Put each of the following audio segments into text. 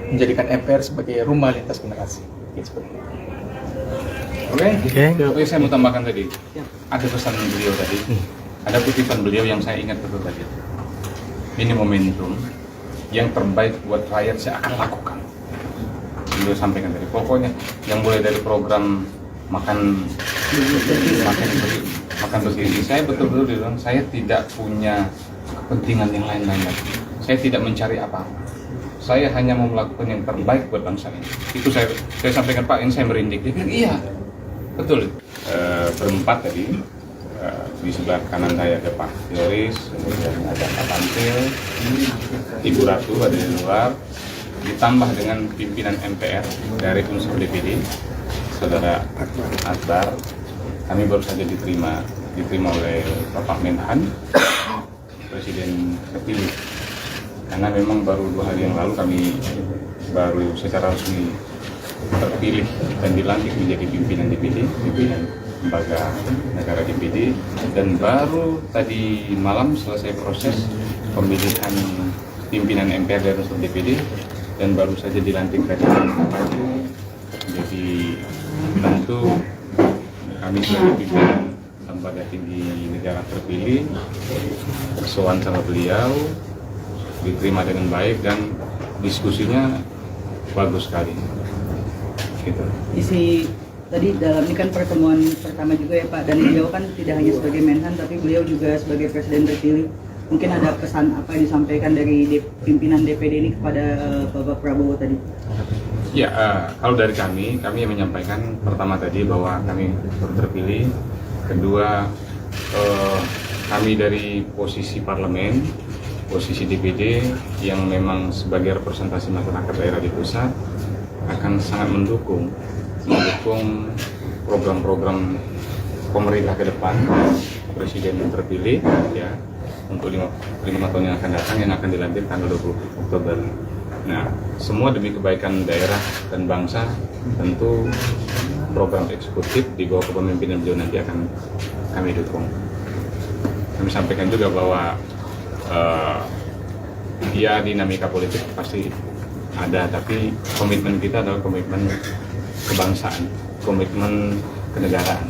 menjadikan MPR sebagai rumah lintas generasi. Gitu. Oke, saya mau tambahkan tadi. Ada pesan beliau tadi. Ada kutipan beliau yang saya ingat betul tadi. Ini momentum yang terbaik buat rakyat saya akan lakukan. Beliau sampaikan tadi. Pokoknya yang mulai dari program makan bergizi. Saya betul-betul bilang saya tidak punya kepentingan yang lain-lain lagi. Saya tidak mencari apa-apa. Saya hanya mau melakukan yang terbaik buat bangsa ini. Itu saya sampaikan, Pak, ini saya merinding. Dia bilang, iya, betul. Berempat tadi, di sebelah kanan saya ada Pak Yoris, kemudian ada Pak Tantil, Ibu Ratu ada di luar, ditambah dengan pimpinan MPR dari unsur DPD, Saudara Akbar. Kami baru saja diterima oleh Bapak Menhan, Presiden terpilih. Karena memang baru 2 hari yang lalu kami baru secara resmi terpilih dan dilantik menjadi pimpinan DPD, pimpinan lembaga negara DPD, dan baru tadi malam selesai proses pemilihan pimpinan MPR dari unsur DPD dan baru saja dilantik tadi pagi. Jadi tentu kami sebagai pimpinan lembaga tinggi negara terpilih sowan sama beliau, diterima dengan baik dan diskusinya bagus sekali. Gitu. Isi tadi dalam ini kan pertemuan pertama juga ya Pak, dan beliau kan tidak hanya sebagai Menhan tapi beliau juga sebagai Presiden terpilih. Mungkin ada pesan apa yang disampaikan dari pimpinan DPD ini kepada Bapak Prabowo tadi? Ya, kalau dari kami yang menyampaikan pertama tadi bahwa kami baru terpilih, kedua kami dari posisi parlemen, posisi DPD yang memang sebagai representasi masyarakat daerah di pusat akan sangat mendukung program-program pemerintah ke depan, Presiden terpilih ya untuk 5 tahun yang akan datang yang akan dilantik tanggal 20 Oktober. Nah, semua demi kebaikan daerah dan bangsa, tentu program eksekutif di bawah kepemimpinan beliau nanti akan kami dukung. Kami sampaikan juga bahwa ya dinamika politik pasti ada, tapi komitmen kita adalah komitmen kebangsaan, komitmen kenegaraan.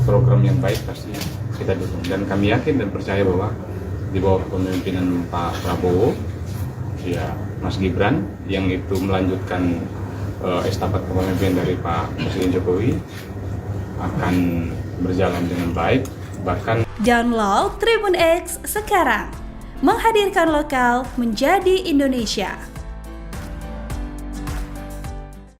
Program yang baik pasti kita dukung, dan kami yakin dan percaya bahwa di bawah kepemimpinan Pak Prabowo, ya Mas Gibran yang itu melanjutkan estafet kepemimpinan dari Pak Presiden Jokowi akan berjalan dengan baik. Bahkan download Tribun X sekarang, menghadirkan lokal menjadi Indonesia.